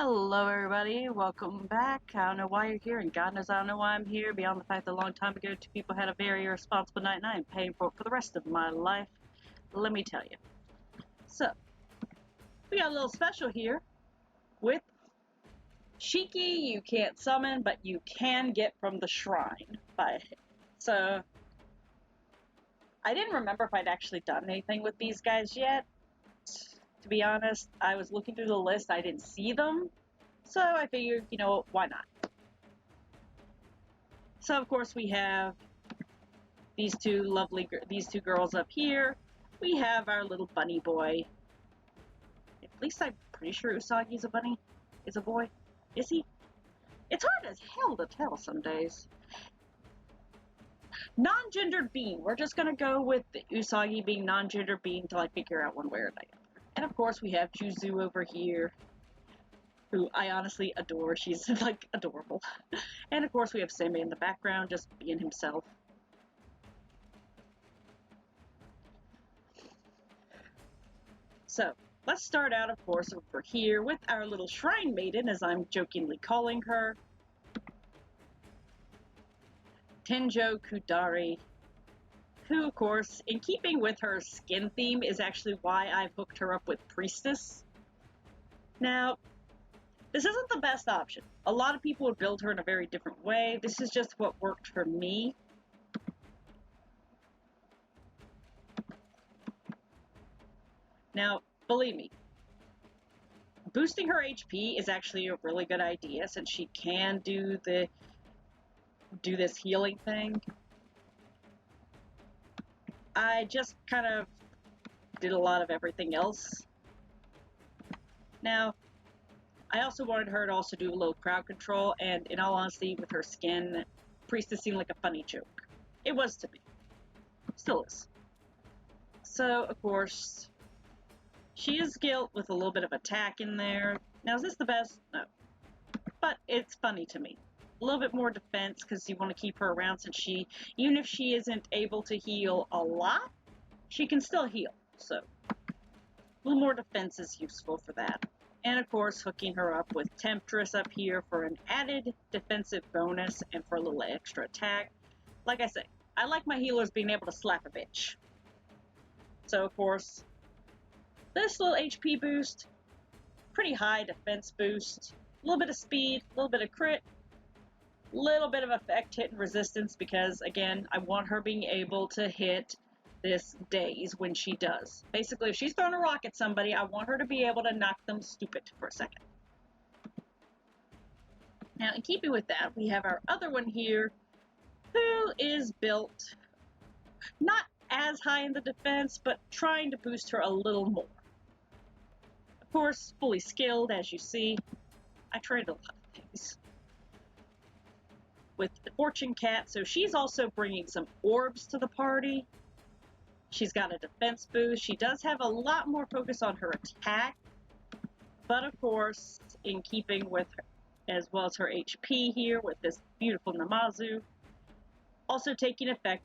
Hello everybody, welcome back. I don't know why you're here, and God knows I don't know why I'm here, beyond the fact that a long time ago two people had a very irresponsible night and I am paying for it for the rest of my life. Let me tell you. So, we got a little special here with Shiki. You can't summon, but you can get from the shrine. So, I didn't remember if I'd actually done anything with these guys yet. To be honest, I was looking through the list, I didn't see them. So I figured, why not? So of course we have these two girls up here. We have our little bunny boy. At least I'm pretty sure Usagi's a bunny. Is a boy. Is he? It's hard as hell to tell some days. Non-gendered being. We're just gonna go with the Usagi being non-gendered being until I figure out one way or the other. And of course we have Juzu over here, who I honestly adore. She's like adorable. And of course we have Same in the background, just being himself. So let's start out, of course, over here with our little shrine maiden, as I'm jokingly calling her, Tenjo-Kudari, who, of course, in keeping with her skin theme, is actually why I've hooked her up with Priestess. Now, this isn't the best option. A lot of people would build her in a very different way. This is just what worked for me. Now, believe me, boosting her HP is actually a really good idea, since she can do this healing thing. I just kind of did a lot of everything else. Now, I also wanted her to also do a little crowd control, and in all honesty, with her skin, Priestess seemed like a funny joke. It was to me. Still is. So, of course, she is guilt with a little bit of attack in there. Now, is this the best? No. But it's funny to me. A little bit more defense, because you want to keep her around, since even if she isn't able to heal a lot, she can still heal. So, a little more defense is useful for that. And of course, hooking her up with Temptress up here for an added defensive bonus and for a little extra attack. Like I say, I like my healers being able to slap a bitch. So of course, this little HP boost, pretty high defense boost, a little bit of speed, a little bit of crit, a little bit of effect hit and resistance, because again, I want her being able to hit this daze when she does. Basically, if she's throwing a rock at somebody, I want her to be able to knock them stupid for a second. Now, in keeping with that, we have our other one here, who is built not as high in the defense, but trying to boost her a little more. Of course, fully skilled, as you see. I tried a lot of things. With the Fortune Cat, so she's also bringing some orbs to the party. She's got a defense boost. She does have a lot more focus on her attack, but of course, in keeping with her, as well as her HP here with this beautiful Namazu, also taking effect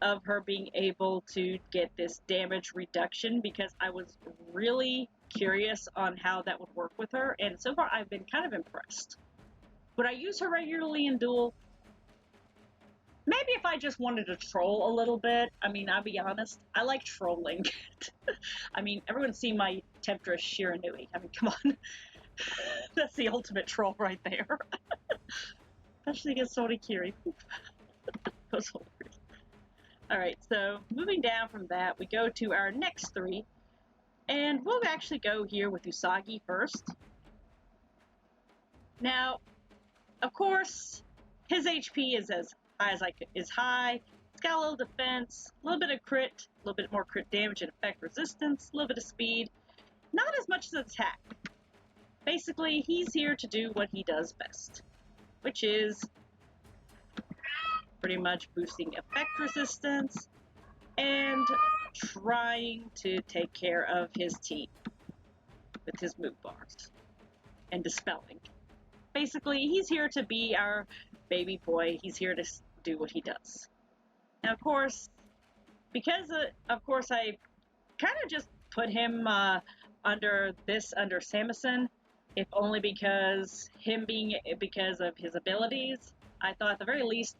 of her being able to get this damage reduction, because I was really curious on how that would work with her, and so far I've been kind of impressed. Would I use her regularly in duel? Maybe if I just wanted to troll a little bit. I mean, I'll be honest, I like trolling. I mean, everyone's seen my Temptress Shiranui. I mean, come on. That's the ultimate troll right there. Especially against Sonikiri. Goes hilarious. Alright, so moving down from that, we go to our next three. And we'll actually go here with Usagi first. Now, of course, his HP is as high. It's got a little defense, a little bit of crit, a little bit more crit damage and effect resistance, a little bit of speed, not as much as attack. Basically, he's here to do what he does best, which is pretty much boosting effect resistance and trying to take care of his team with his move bars and dispelling. Basically, he's here to be our baby boy. He's here to do what he does. Now, of course, because I kind of just put him under Samson, if only because of his abilities. I thought at the very least,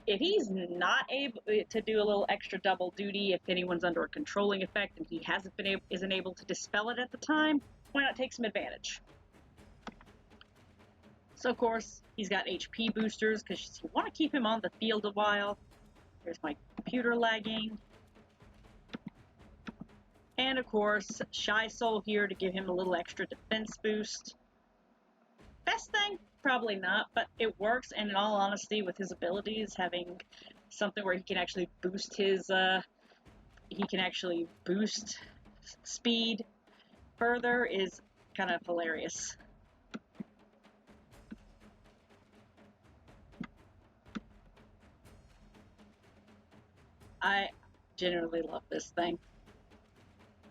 if he's not able to do a little extra double duty, if anyone's under a controlling effect and he isn't able to dispel it at the time, why not take some advantage? So of course, he's got HP boosters because you want to keep him on the field a while. There's my computer lagging. And of course, Shy Soul here to give him a little extra defense boost. Best thing? Probably not, but it works, and in all honesty, with his abilities, having something where he can actually boost his, speed further is kind of hilarious. I genuinely love this thing.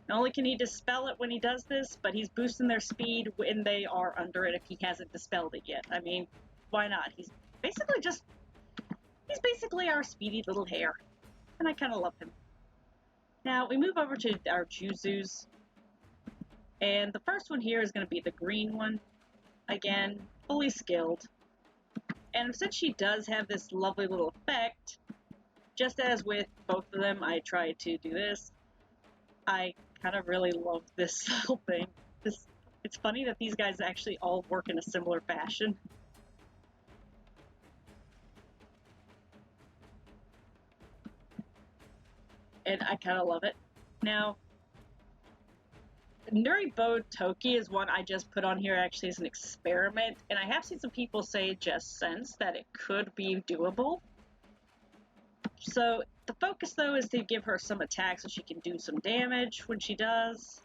Not only can he dispel it when he does this, but he's boosting their speed when they are under it if he hasn't dispelled it yet. I mean, why not? He's basically our speedy little hare. And I kind of love him. Now, we move over to our Juzus. And the first one here is going to be the green one. Again, fully skilled. And since she does have this lovely little effect, just as with both of them, I tried to do this. I kind of really love this whole thing. It's funny that these guys actually all work in a similar fashion. And I kind of love it. Now, Nuribo Toki is one I just put on here actually as an experiment, and I have seen some people say just since that it could be doable. So the focus though is to give her some attack so she can do some damage when she does,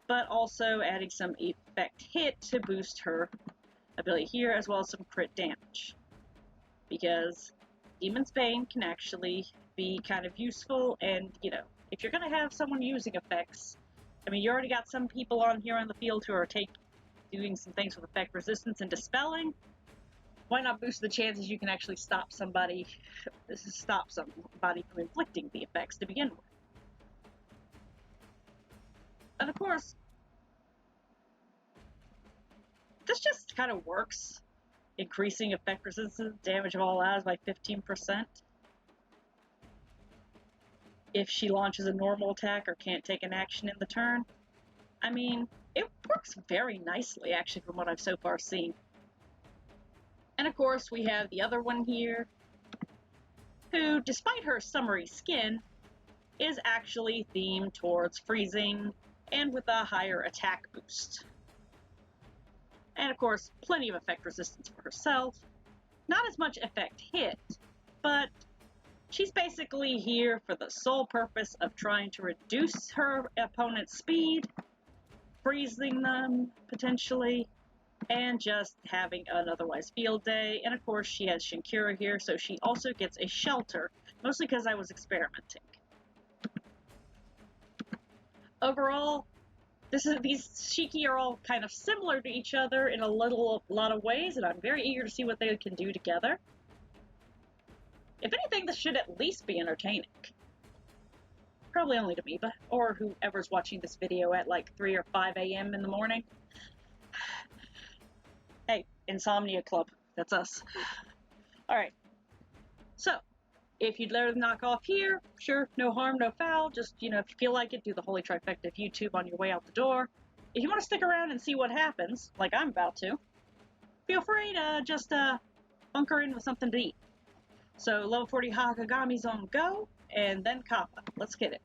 but also adding some effect hit to boost her ability here as well as some crit damage. Because Demon's Bane can actually be kind of useful, and you know, if you're going to have someone using effects, I mean, you already got some people on here on the field who are doing some things with effect resistance and dispelling. Why not boost the chances you can actually stop somebody from inflicting the effects to begin with? And of course, this just kind of works, increasing effect resistance, damage of all allies by 15%. If she launches a normal attack or can't take an action in the turn. I mean, it works very nicely, actually, from what I've so far seen. And of course, we have the other one here, who, despite her summery skin, is actually themed towards freezing and with a higher attack boost. And of course, plenty of effect resistance for herself. Not as much effect hit, but she's basically here for the sole purpose of trying to reduce her opponent's speed, freezing them, potentially, and just having an otherwise field day. And of course, she has Shinkura here, so she also gets a shelter, mostly because I was experimenting. Overall, these Shiki are all kind of similar to each other in a lot of ways, and I'm very eager to see what they can do together. If anything, this should at least be entertaining. Probably only to me, or whoever's watching this video at like 3 or 5 a.m. in the morning. Hey, Insomnia Club, that's us. Alright, so, if you'd rather knock off here, sure, no harm, no foul, just, you know, if you feel like it, do the holy trifecta of YouTube on your way out the door. If you want to stick around and see what happens, like I'm about to, feel free to just, bunker in with something to eat. So, level 40 Hahakagami's on go, and then Kappa. Let's get it.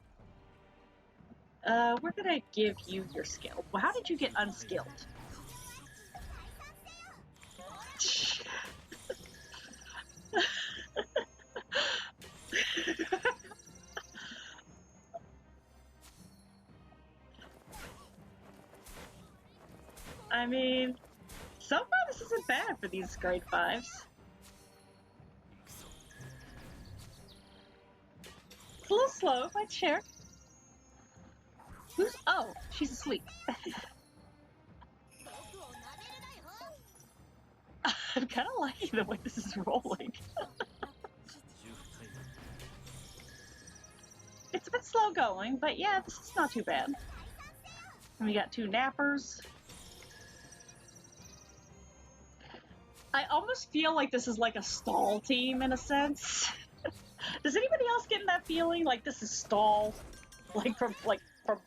We're gonna give you your skill. Well, how did you get unskilled? I mean, so far this isn't bad for these grade 5s. It's a little slow, but sure. Who's... Oh, she's asleep. I'm kind of liking the way this is rolling. It's a bit slow going, but yeah, this is not too bad. And we got 2 nappers. I almost feel like this is like a stall team in a sense. Does anybody else get that feeling? Like this is stall? From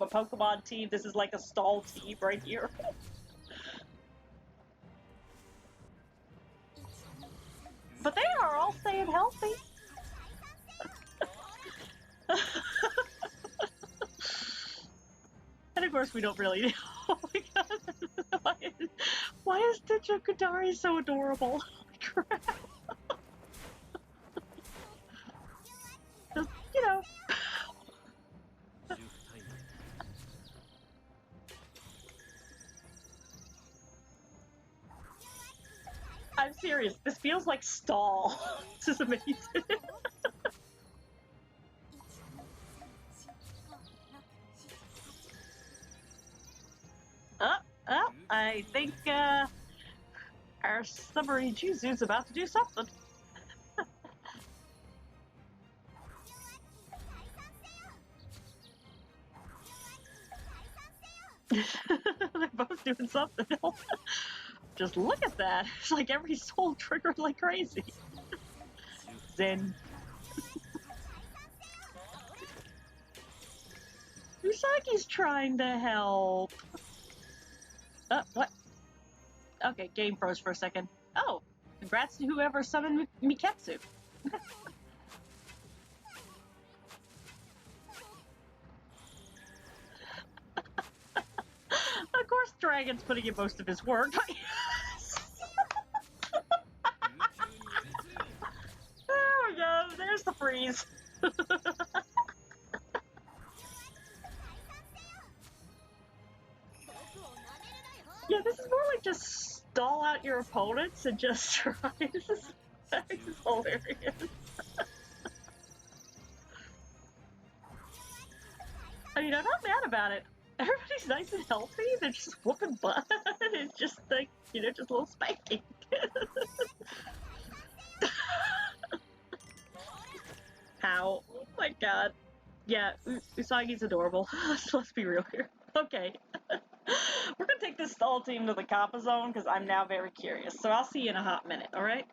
a Pokemon team, this is like a stall team right here. But they are all staying healthy. And of course we don't really know. Oh my god. Why is Tenjo-Kudari so adorable? Holy crap. Just, you know. I'm serious. This feels like stall. This is amazing. I think our submarine Juzu's about to do something. They're both doing something else. Just look at that. It's like every soul triggered like crazy. Zen. Usagi's trying to help. What? Okay, game froze for a second. Oh, congrats to whoever summoned Miketsu. Of course, Dragon's putting in most of his work. There we go. There's the freeze. Yeah, this is more like just stall out your opponents and just try. This is hilarious. I mean, I'm not mad about it. Everybody's nice and healthy. They're just whooping butt. It's just like, just a little spanking. How? Oh my god. Yeah, Usagi's adorable. Let's be real here. Okay. We're gonna take this stall team to the Kappa zone because I'm now very curious. So I'll see you in a hot minute, alright?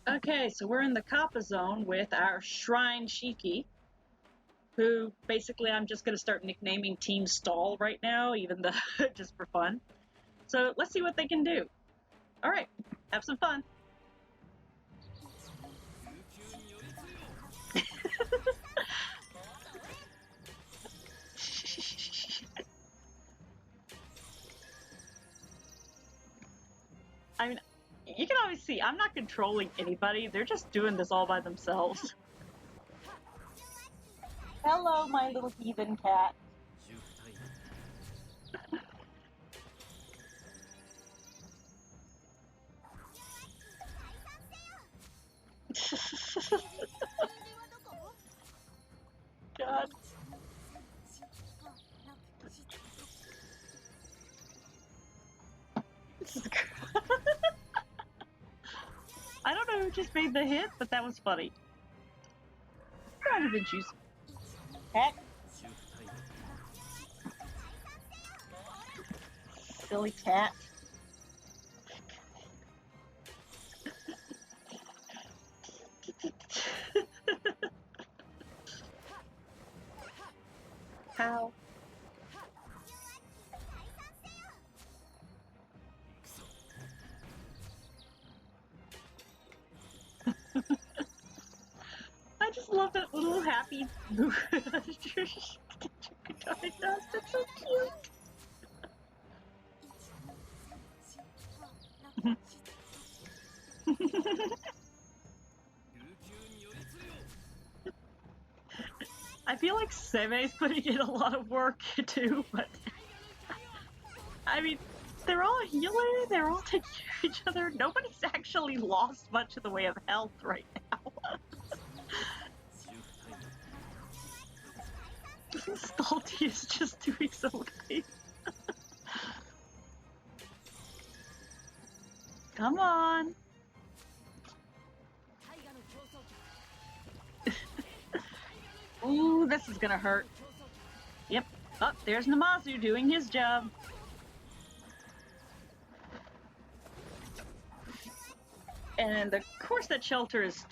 Okay, so we're in the Kappa zone with our Shrine Shiki, who basically I'm just gonna start nicknaming Team Stall right now, even though just for fun. So let's see what they can do. Alright, have some fun. I mean, you can always see, I'm not controlling anybody, they're just doing this all by themselves. Hello, my little heathen cat. God. I don't know who just made the hit, but that was funny. Might have been Juzu. Heck. Silly cat. How? I just love that little happy That's so cute. I feel like Seimei's putting in a lot of work too, but I mean, they're all healing, they're all taking care of each other. Nobody's actually lost much in the way of health right now. Stalty is just doing so nice. Come on. Ooh, this is gonna hurt. Yep. Oh, there's Namazu doing his job. And of course, that shelter is.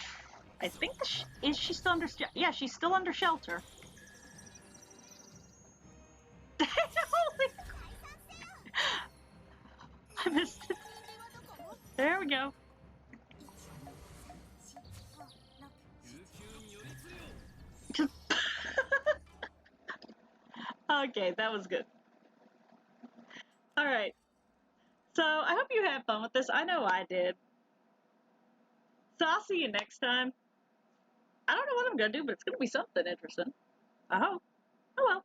I think is she still under? Yeah, she's still under shelter. Holy! I missed it. There we go. Okay, that was good. All right. So I hope you had fun with this. I know I did. So I'll see you next time. I don't know what I'm gonna do, but it's gonna be something interesting. I hope. Oh well.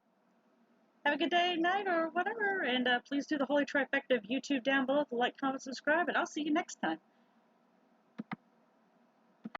Have a good day, night, or whatever. And please do the holy trifecta of YouTube down below to like, comment, subscribe, and I'll see you next time.